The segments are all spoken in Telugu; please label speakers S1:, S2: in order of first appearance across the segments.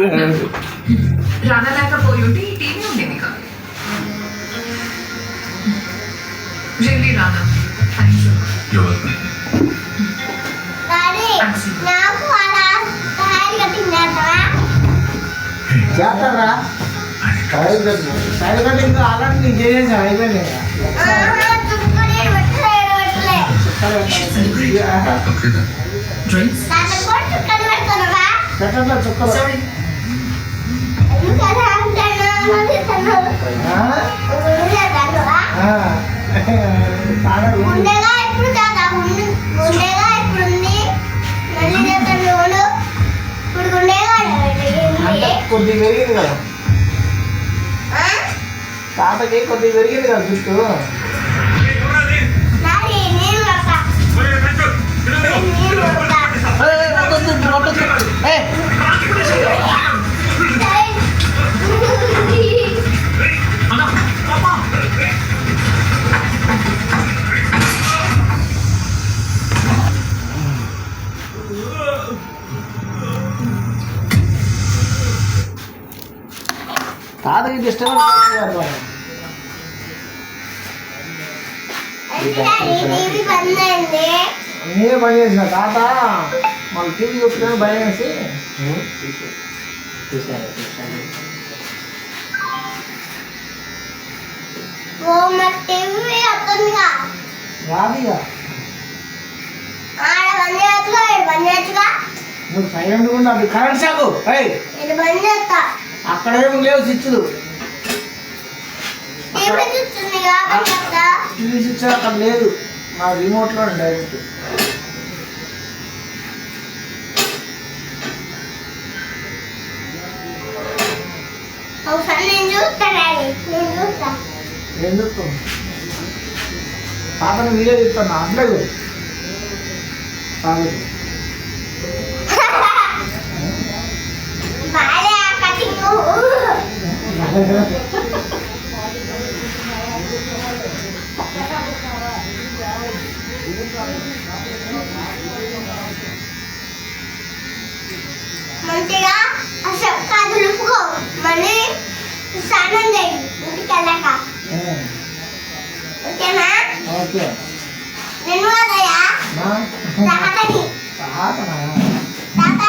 S1: రానా లేకపోయి ఉంటే ఈ టీవీ ఉండేది కాదు. రియల్లీ రానా
S2: చేస్తారా సైడ్ కటింగ్ అలాంటి నీకు చేసేసా అయిపోయినాయి. పెట్టట్లా చుక్కలు కొద్దిగా పెరిగింది కదా తాతకి కొద్దిగా పెరిగింది కదా జుట్టు. తాతకి డిస్టర్బెన్స్ నేనే పని చేసిన తాత మళ్ళీ టీవీ చూస్తున్నాను భయం వేసి రాదిగా నువ్వు సైలెంట్ కూడా అది కరెంట్ షాకు అక్కడేమో లేవు స్విచ్లు టీవీ స్విచ్ అక్కడ లేదు నా రిమోట్లో డైరెక్ట్. ఎందుకు తాతను వీడియో చెప్తాను అట్లేదు తాతకి
S3: మంచిగా దులుపుకో మళ్ళీ స్నానం చేయి ఇంటికి వెళ్ళాక. ఓకేనా? నేను అదయ్యా తాతని తాత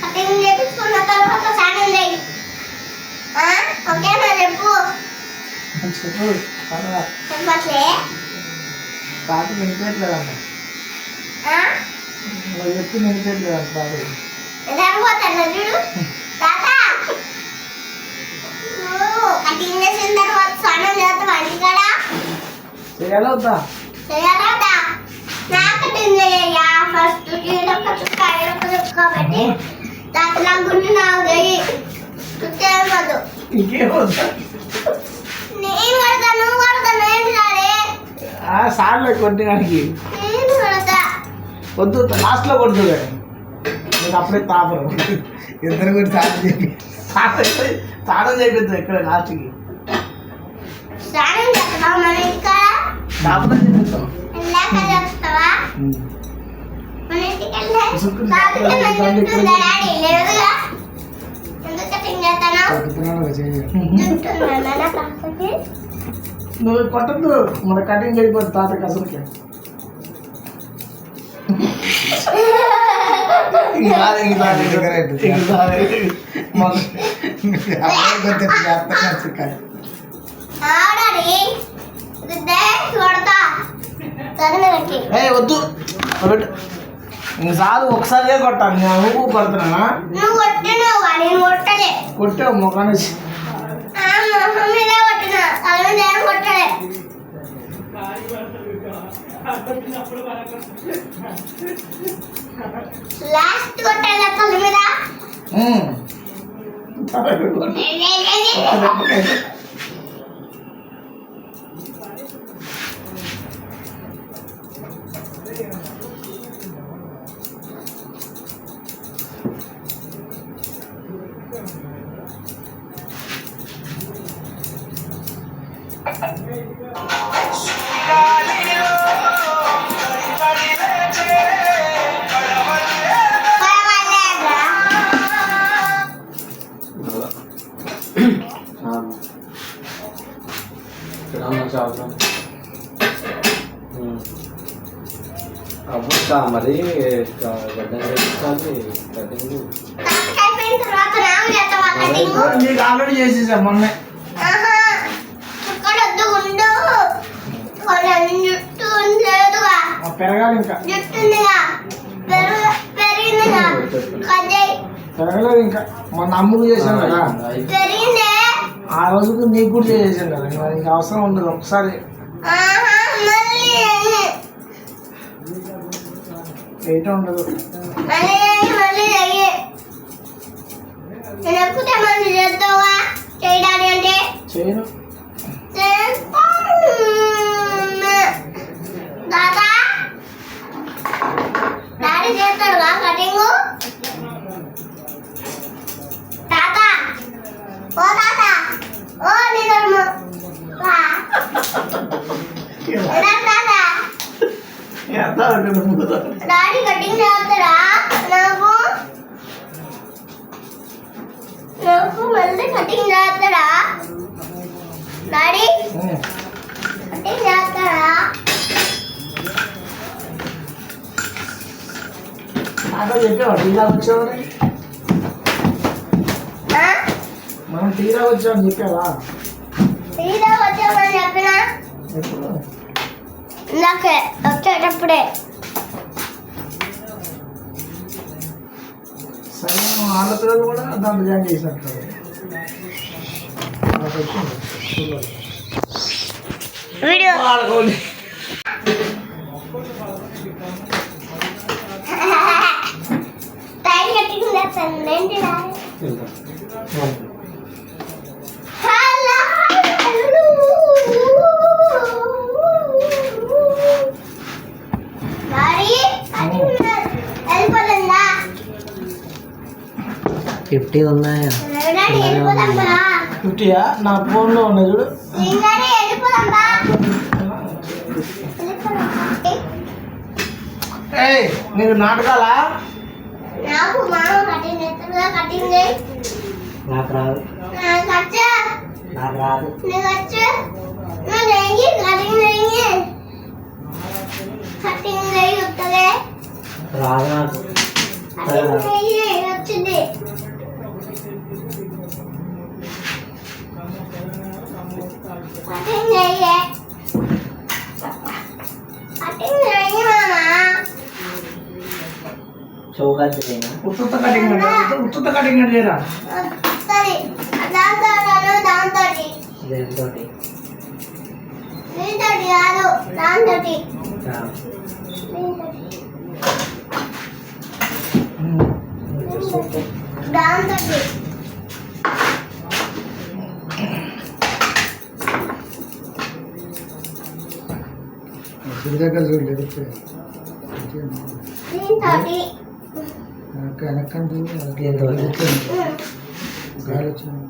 S3: కటింగ్ చేపించుకున్న తర్వాత స్నానం చేయి. ఓకేనా? చెప్పు చెప్పట్లే
S2: తాత వినిపించలేదమ్మా ఎప్పుడు వినిపించలేదు తాత
S3: పోతాను చూడు తాత కటింగ్ చేసిన తర్వాత స్నానం చేస్తావా ఇంటికాడ?
S2: చేయాలా వద్దా?
S3: చేయాలా? నా కటింగ్ చేయ్యా ఫస్ట్ ఈడొక్క చుక్క ఈడొక్క చుక్క పెట్టి తాత నా గుండె నాకు చెయ్యి చుక్కేమదు
S2: ఇంకేమొద్దా?
S3: నేను కొడతా నువ్వు కొడతాను ఏంటి రాడే
S2: సార్లే కొట్టడానికి
S3: నేను కొడతా
S2: వద్దు లాస్ట్లో కొడుతు కానీ నేను అప్పుడే తాపరు ఇద్దరు కూడా స్నానం చేపిద్దాం ఇక్కడ లాస్ట్కి
S3: స్నానం చేస్తావా మన ఇంటికాడ?
S2: తాపడం చేపిద్దాం
S3: లేక చేస్తావా మన ఇంటికి వెళ్ళి డాడీ లేదుగా ఎందుకు కటింగ్ చేస్తాను
S2: నువ్వు కొట్టద్దు మన కటింగ్ అయిపోతుంది తాతకి అసలుకి వద్దు చాలు ఒకసారిగా కొట్టాను నువ్వు కొడుతున్నా కొట్టావు మొఖాన్ని
S3: లాస్ట్ కొట్టాలి కళ్ళు మీద
S4: అవ్వా మరి గడ్డ కటింగ్
S3: అయిపోయిన తర్వాత రాము చేస్తావా కటింగ్?
S2: నీకు ఆల్రెడీ చేసేసా మొన్నే.
S3: ఇక్కడ వద్దు ఉండు. కొంచెం జుట్టు లేదుగా,
S2: పెరగాలి ఇంకా.
S3: జుట్టు ఉందిగా, పెరిగిందిగా, కజయ్
S2: పెరగలేదు ఇంకా. మొన్న అమ్ముకు చేశాను కదా,
S3: పెరిగిందే.
S2: ఆ రోజుకు నీకు కూడా చేసేసాను కదా. ఇంకా అవసరం ఉండదు. ఒకసారి
S3: మళ్ళీ
S2: చేయటం ఉండదు.
S3: మళ్ళీ చెయ్యి. నేను ఎప్పుడు మళ్ళీ చేస్తావా చేయడానికి అంటే
S2: చేయను.
S3: దాదా డాడీ చేస్తాడుగా కటింగ్. తాత ఓ తాత ఓ నిజము తాత డాడీ కటింగ్ చేస్తాడా? నాకు మళ్ళీ కటింగ్ చేస్తాడా డాడీ? కటింగ్ చేస్తాడా?
S2: నాతో చెప్పావా టీరా వచ్చావని? మనం టీరా వచ్చామని చెప్పావా?
S3: టీలో వచ్చామని చెప్పినా
S2: ఎప్పుడు?
S3: ఇందాకే వచ్చేటప్పుడే.
S2: సరే ఆడపిల్లలు కూడా దాంట్లో జాయిన్ చేసినట్టు.
S3: వీడియో టైం కటింగ్ చేస్తాను ఏంటి వెళ్ళిపోతుందా?
S4: 50 ఉన్నాయా?
S3: వెళ్ళిపోతాంబా
S2: 50యా? నా ఫోన్లో ఉన్నాయి చూడు.
S3: వెళ్ళిపోతాంబా.
S2: ఏయ్ నీకు నాటకాలా?
S3: నాకు మామ కటింగ్ చేస్తాడుగా, కటింగ్ చేయి.
S4: నాకు రాదు.
S3: నాకు వచ్చా,
S4: నాకు రాదు.
S3: నీకు వచ్చా? నువ్వు చెయ్యి, కటింగ్ చెయ్యి. కటింగ్ చెయ్యి వస్తుంది.
S4: రాదు నాకు.
S3: కటింగ్ చెయ్యి వచ్చింది. కటింగ్ చెయ్యి. కటింగ్ చెయ్యి మామ.
S4: చూడలేనా?
S2: ఉత్తుత్త కటింగ్ అంటే ఉత్తుత్త కటింగ్ అంటే చేయరా?
S3: వస్తుంది. దాంతో దాంతోటి
S4: దేనితోటి?
S3: దీంతోటి కాదు, దాంతోటి దాంతోటి.
S2: గుడి దగ్గర చూడలేదు.
S3: దీంతోటి
S2: వెనక్కంటే
S4: దేనితోటి?
S2: గాలి వచ్చింది.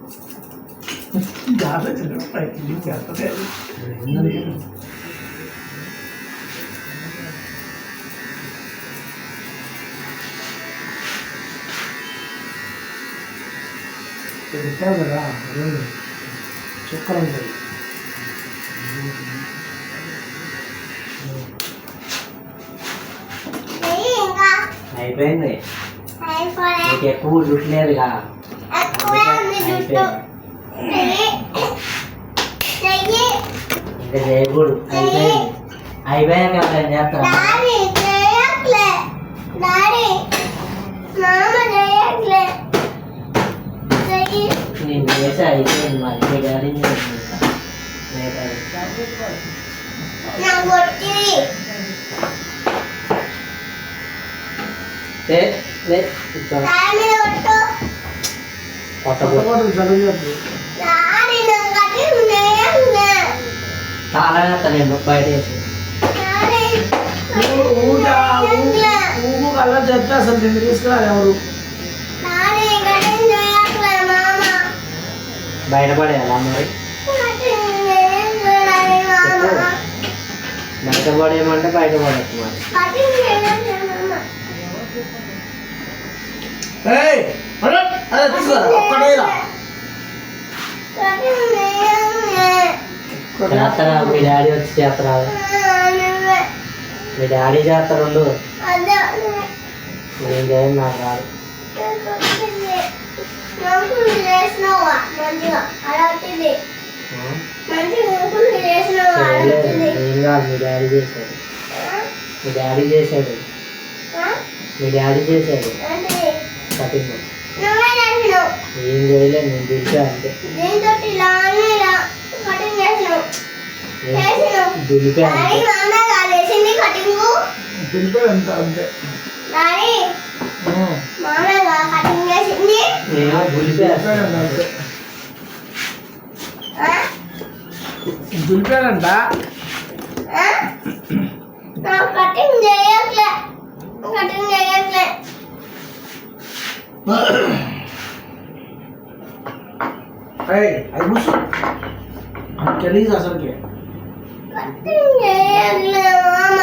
S2: గాలి వచ్చింది పైకి ఏంటంటే పెట్టావు కదా, చుక్కలు ఉంటాయి.
S3: చెయ్యి ఇంకా.
S4: అయిపోయింది.
S3: అయిపోలే.
S4: నీకు ఎక్కువ చుట్టలేదుగా.
S3: ఎక్కువే ఉంది జుట్టు. చెయ్యి. చెయ్యి.
S4: ఇంకా చేయకూడదు. అయిపోయింది. అయిపోయాక నేను చేస్తాను.
S3: డాడీ చేయట్లే. డాడీ మామ చేయట్లే. చెయ్యి.
S4: నేను చేసి అయిపోయింది. మరి డాడీ
S3: నాకు వచ్చింది. డాడీ మీద కొట్టు.
S4: కొట్టకూడదు.
S2: చదువు
S3: డాడీ నాకు కటింగ్ చేయట్లే.
S4: చాలా నేను బయట వేసి
S3: డాడీ
S2: ఊగు కల్లా చెప్తే అసలు నిన్ను తీసుకురారు ఎవరు.
S3: డాడీ కటింగ్ చేయట్లే మామ.
S4: బయటపడేయాలా మరి?
S3: కటింగ్ చేయట్లే మామ.
S4: బయటపడేయమంటే బయటపడచ్చు మరి.
S3: కటింగ్ చేయట్లే మామ.
S2: ఏయ్ అరే అరే తీసుకురా ఒక్కడేరా.
S3: కటింగ్ చేయలే.
S4: చేస్తారా మీ డాడీ వచ్చి చేస్తారా
S3: నువ్వే.
S4: మీ డాడీ చేస్తాడు
S3: అదే
S4: నేను చేయను నాకు రాదు
S3: నవ్వులు చేసినావా మంచిగా అలా
S4: ఆ?
S3: మంచిగా నవ్వులు చేసినావా అలా
S4: నేను కాదు మీ డాడీ చేశాడు మీ డాడీ చేశాడు మీ డాడీ చేశాడు
S3: అంటే
S4: కటింగ్
S3: నువ్వే చేసినావు.
S4: ఏం చేయలేదు నేను దులిపా అంతే
S3: దీంతో ఇలా కటింగ్ చేసినావు. చేసినావు.
S4: దులిపా
S3: డాడీ
S4: అంతే
S3: మామ కాదేసింది కటింగ్.
S2: తెలిపాడు అంత అంతే
S3: డాడీ మామగా కటింగ్ చేసింది.
S4: నేను దులిపా
S2: దులిపాడంట అంతే
S3: ఆ?
S2: దులిపాడంట
S3: ఆ? నాకు కటింగ్ చేయట్లే. కటింగ్ చేయట్లే.
S2: అది కూర్చో తెలియదు అసలుకి
S3: కటింగ్ చేయట్లే మామ.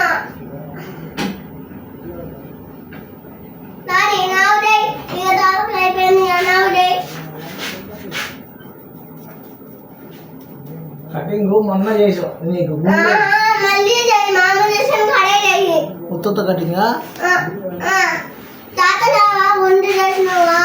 S3: డాడీ నవ్వుడే ఇక దాదాపు అయిపోయింది ఇక నవ్వుడే.
S2: కటింగ్ మొన్న చేసావు నీకు
S3: మళ్ళీ చేయి మామ చేసిన కడే చేయి.
S2: ఉత్త కటింగా
S3: తాత ఉండి చేసినావా